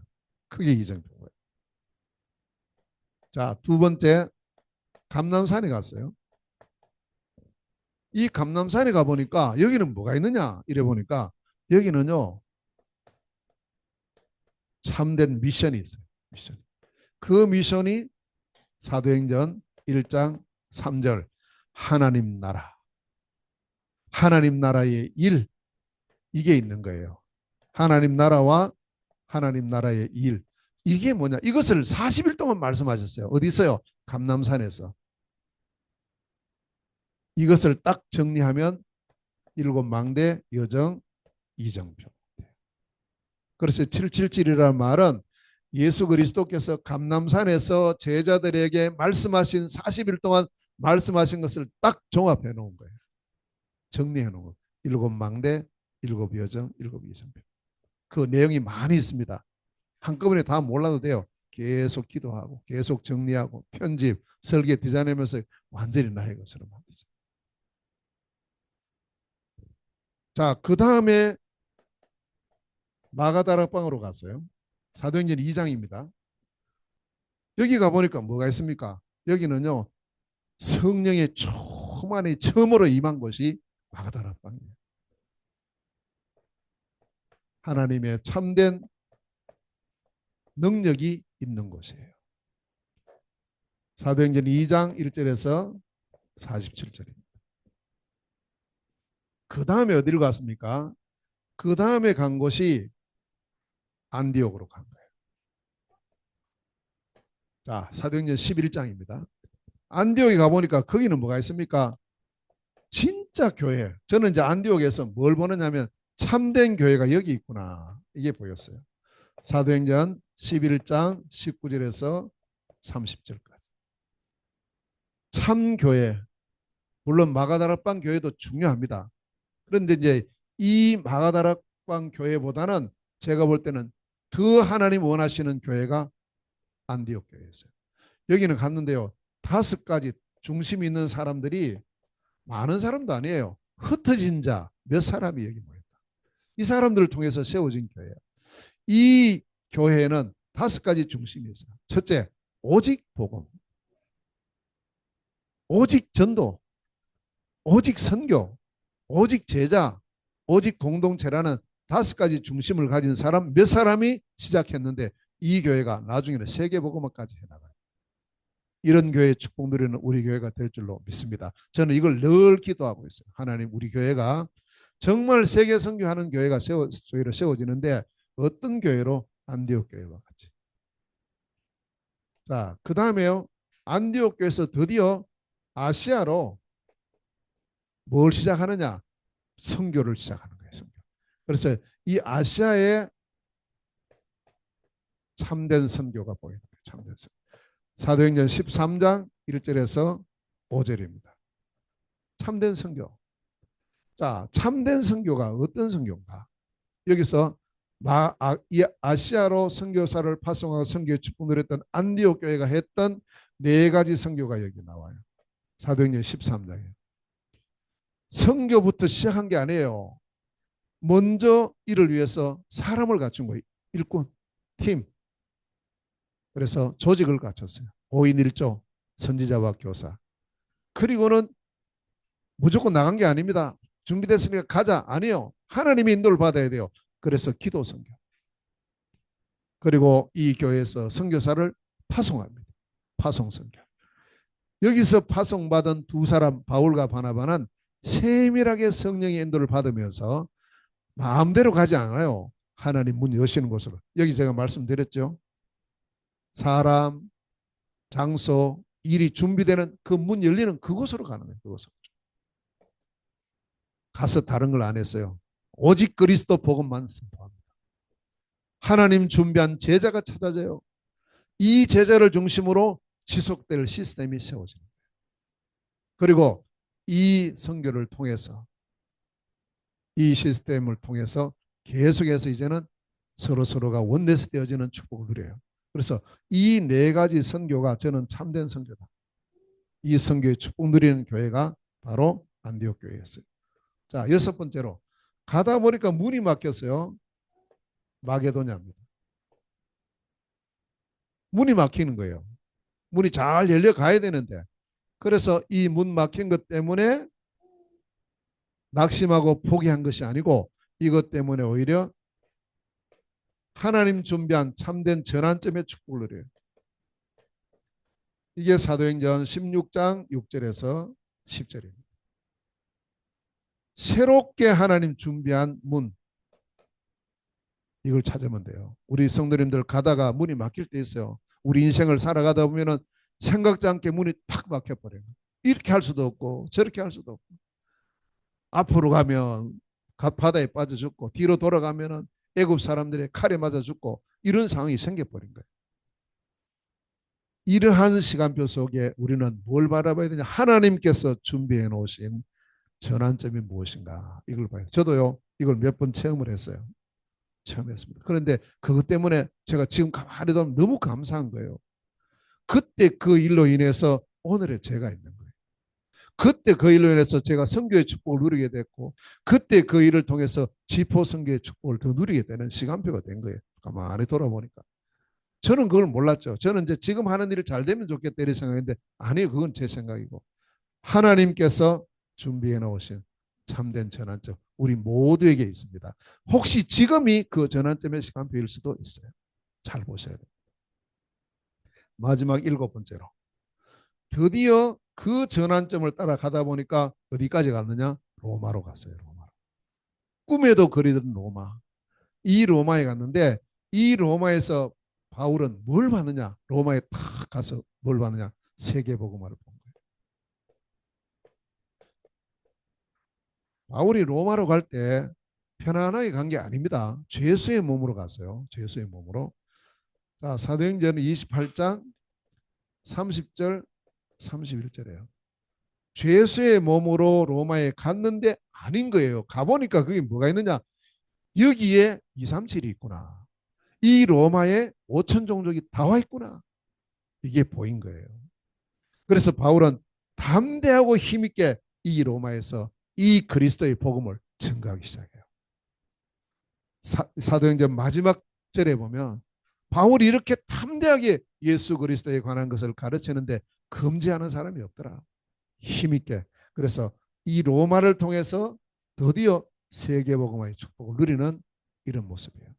그게 이정표예요. 자, 두 번째 감람산에 갔어요. 이 감람산에 가보니까 여기는 뭐가 있느냐 이래 보니까 여기는요 참된 미션이 있어요. 미션. 그 미션이 사도행전 1장 3절 하나님 나라 하나님 나라의 일 이게 있는 거예요. 하나님 나라와 하나님 나라의 일 이게 뭐냐 이것을 40일 동안 말씀하셨어요. 어디서요? 감람산에서. 이것을 딱 정리하면 일곱 망대 여정 이정표. 그래서 777이라는 말은 예수 그리스도께서 감람산에서 제자들에게 말씀하신 40일 동안 말씀하신 것을 딱 종합해 놓은 거예요. 정리해 놓은 거예요. 일곱 망대, 일곱 여정, 일곱 이정표. 그 내용이 많이 있습니다. 한꺼번에 다 몰라도 돼요. 계속 기도하고 계속 정리하고 편집, 설계, 디자인하면서 완전히 나의 것으로 만드세요. 자, 그 다음에 마가다락방으로 갔어요. 사도행전 2장입니다. 여기 가보니까 뭐가 있습니까? 여기는요, 성령의 충만이 처음으로 임한 곳이 마가다락방이에요. 하나님의 참된 능력이 있는 곳이에요. 사도행전 2장 1절에서 47절입니다. 그 다음에 어디를 갔습니까? 그 다음에 간 곳이 안디옥으로 간 거예요. 자, 사도행전 11장입니다. 안디옥에 가보니까 거기는 뭐가 있습니까? 진짜 교회. 저는 이제 안디옥에서 뭘 보느냐면 참된 교회가 여기 있구나. 이게 보였어요. 사도행전 11장 19절에서 30절까지. 참교회. 물론 마가다락방 교회도 중요합니다. 그런데 이제 이 마가다락방 교회보다는 제가 볼 때는 더 하나님 원하시는 교회가 안디옥 교회였어요. 여기는 갔는데요. 5가지 중심 있는 사람들이 많은 사람도 아니에요. 흩어진 자 몇 사람이 여기 모였다. 이 사람들을 통해서 세워진 교회예요. 이 교회는 5가지 중심이 있어요. 첫째, 오직 복음, 오직 전도, 오직 선교, 오직 제자, 오직 공동체라는 5가지 중심을 가진 사람 몇 사람이 시작했는데 이 교회가 나중에는 세계복음화까지 해나가요. 이런 교회의 축복 누리는 우리 교회가 될 줄로 믿습니다. 저는 이걸 늘 기도하고 있어요. 하나님, 우리 교회가 정말 세계 선교하는 교회가 세워지는데 어떤 교회로? 안디옥 교회와 같이. 자, 그 다음에요. 안디옥 교회에서 드디어 아시아로 뭘 시작하느냐? 선교를 시작하는 거예요. 선교. 그래서 이 아시아에 참된 선교가 보이는 거예요. 참된 선교. 사도행전 13장 1절에서 5절입니다. 참된 선교. 자, 참된 선교가 어떤 선교인가? 여기서 아시아로 선교사를 파송하고 선교의 축복을 누렸던 안디옥 교회가 했던 4가지 선교가 여기 나와요. 사도행전 13장에. 선교부터 시작한 게 아니에요. 먼저 이를 위해서 사람을 갖춘 거예요. 일꾼, 팀. 그래서 조직을 갖췄어요. 5인 1조, 선지자와 교사. 그리고는 무조건 나간 게 아닙니다. 준비됐으니까 가자. 아니요. 하나님의 인도를 받아야 돼요. 그래서 기도 선교. 그리고 이 교회에서 선교사를 파송합니다. 파송 선교. 여기서 파송받은 2사람 바울과 바나바는 세밀하게 성령의 인도를 받으면서 마음대로 가지 않아요. 하나님 문 여시는 곳으로. 여기 제가 말씀드렸죠. 사람, 장소, 일이 준비되는 그 문 열리는 그곳으로 가는 거예요. 그곳으로. 가서 다른 걸 안 했어요. 오직 그리스도 복음만 선포합니다. 하나님 준비한 제자가 찾아져요. 이 제자를 중심으로 지속될 시스템이 세워집니다. 그리고 이 선교를 통해서 이 시스템을 통해서 계속해서 이제는 서로가 원내스 되어지는 축복을 누려요. 그래서 이 4가지 선교가 저는 참된 선교다. 이 선교의 축복 누리는 교회가 바로 안디옥 교회였어요. 자, 6번째로 가다 보니까 문이 막혔어요. 마게도냐입니다. 문이 막히는 거예요. 문이 잘 열려 가야 되는데 그래서 이 문 막힌 것 때문에 낙심하고 포기한 것이 아니고 이것 때문에 오히려 하나님 준비한 참된 전환점의 축복을 누려요. 이게 사도행전 16장 6절에서 10절입니다. 새롭게 하나님 준비한 문, 이걸 찾으면 돼요. 우리 성도님들 가다가 문이 막힐 때 있어요. 우리 인생을 살아가다 보면은 생각지 않게 문이 탁 막혀버려요. 이렇게 할 수도 없고 저렇게 할 수도 없고 앞으로 가면 바다에 빠져 죽고 뒤로 돌아가면은 애굽 사람들의 칼에 맞아 죽고 이런 상황이 생겨버린 거예요. 이러한 시간표 속에 우리는 뭘 바라봐야 되냐? 하나님께서 준비해 놓으신 전환점이 무엇인가? 이걸 봐야 돼요. 저도요 이걸 몇 번 체험을 했어요. 처음 했습니다. 그런데 그것 때문에 제가 지금 가만히 보면 너무 감사한 거예요. 그때 그 일로 인해서 오늘의 제가 있는 거예요. 그때 그 일로 인해서 제가 선교의 축복을 누리게 됐고 그때 그 일을 통해서 지포 선교의 축복을 더 누리게 되는 시간표가 된 거예요. 가만히 돌아보니까. 저는 그걸 몰랐죠. 저는 이제 지금 하는 일을 잘 되면 좋겠다 이런 생각인데 아니요. 그건 제 생각이고 하나님께서 준비해 놓으신 참된 전환점 우리 모두에게 있습니다. 혹시 지금이 그 전환점의 시간표일 수도 있어요. 잘 보셔야 돼요. 마지막 일곱 번째로 드디어 그 전환점을 따라가다 보니까 어디까지 갔느냐? 로마로 갔어요. 로마로. 꿈에도 그리던 로마. 이 로마에 갔는데 이 로마에서 바울은 뭘 받느냐? 로마에 탁 가서 뭘 받느냐? 세계복음화를 본 거예요. 바울이 로마로 갈 때 편안하게 간 게 아닙니다. 죄수의 몸으로 갔어요. 죄수의 몸으로. 자, 사도행전 28장 30절 31절이에요. 죄수의 몸으로 로마에 갔는데 아닌 거예요. 가보니까 그게 뭐가 있느냐? 여기에 237이 있구나. 이 로마에 5천 종족이 다 와 있구나. 이게 보인 거예요. 그래서 바울은 담대하고 힘있게 이 로마에서 이 그리스도의 복음을 증거하기 시작해요. 사도행전 마지막 절에 보면 바울이 이렇게 담대하게 예수 그리스도에 관한 것을 가르치는데 금지하는 사람이 없더라. 힘있게. 그래서 이 로마를 통해서 드디어 세계복음화의 축복을 누리는 이런 모습이에요.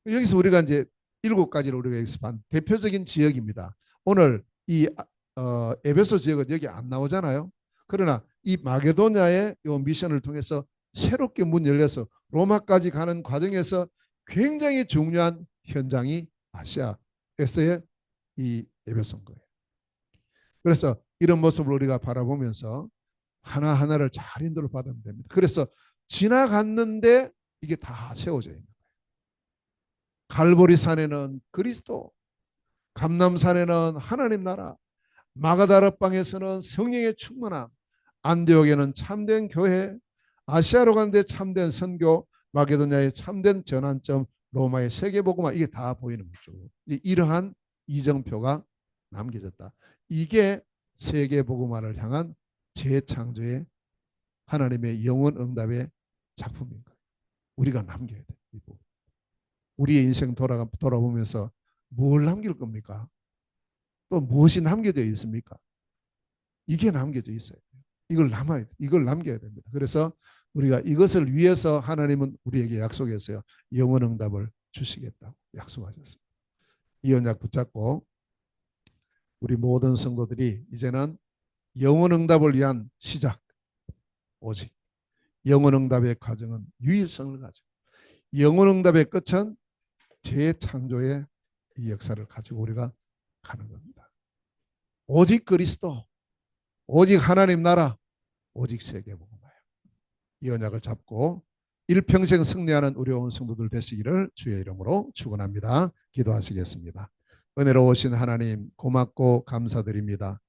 여기서 우리가 이제 일곱 가지를 우리가 연습한 대표적인 지역입니다. 오늘 이 에베소 지역은 여기 안 나오잖아요. 그러나 이 마게도냐의 이 미션을 통해서 새롭게 문 열려서 로마까지 가는 과정에서 굉장히 중요한 현장이 아시아에서의 이 에베소인 거예요. 그래서 이런 모습을 우리가 바라보면서 하나하나를 잘 인도를 받으면 됩니다. 그래서 지나갔는데 이게 다 세워져 있는 거예요. 갈보리 산에는 그리스도, 감남산에는 하나님 나라, 마가다락방에서는 성령의 충만함, 안디옥에는 참된 교회, 아시아로 가는데 참된 선교, 마게도냐의 참된 전환점, 로마의 세계복음화 이게 다 보이는 거죠. 이러한 이정표가 남겨졌다. 이게 세계복음화를 향한 재창조의 하나님의 영원 응답의 작품인 거예요. 우리가 남겨야 돼. 이 부분. 우리의 인생 돌아보면서 뭘 남길 겁니까? 또 무엇이 남겨져 있습니까? 이게 남겨져 있어요. 이걸 남겨야 됩니다. 그래서 우리가 이것을 위해서 하나님은 우리에게 약속했어요. 영원 응답을 주시겠다고 약속하셨습니다. 이 언약 붙잡고 우리 모든 성도들이 이제는 영원 응답을 위한 시작, 오직 영원 응답의 과정은 유일성을 가지고 영원 응답의 끝은 재창조의 이 역사를 가지고 우리가 가는 겁니다. 오직 그리스도, 오직 하나님 나라, 오직 세계복음화요. 이 언약을 잡고 일평생 승리하는 우리 온 성도들 되시기를 주의 이름으로 축원합니다. 기도하시겠습니다. 은혜로우신 하나님 고맙고 감사드립니다.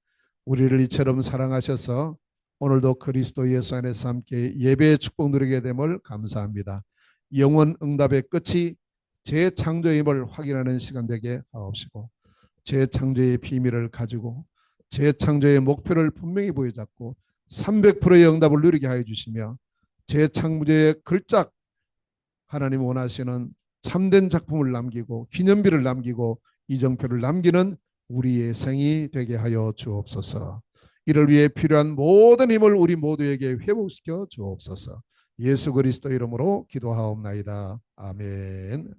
우리를 이처럼 사랑하셔서 오늘도 그리스도 예수 안에서 함께 예배의 축복 누리게 됨을 감사합니다. 영원 응답의 끝이 재창조임을 확인하는 시간 되게 하옵시고 재창조의 비밀을 가지고 재창조의 목표를 분명히 보여잡고 300%의 응답을 누리게 하여 주시며 재창조의 걸작 하나님 원하시는 참된 작품을 남기고 기념비를 남기고 이정표를 남기는 우리의 생이 되게 하여 주옵소서. 이를 위해 필요한 모든 힘을 우리 모두에게 회복시켜 주옵소서. 예수 그리스도 이름으로 기도하옵나이다. 아멘.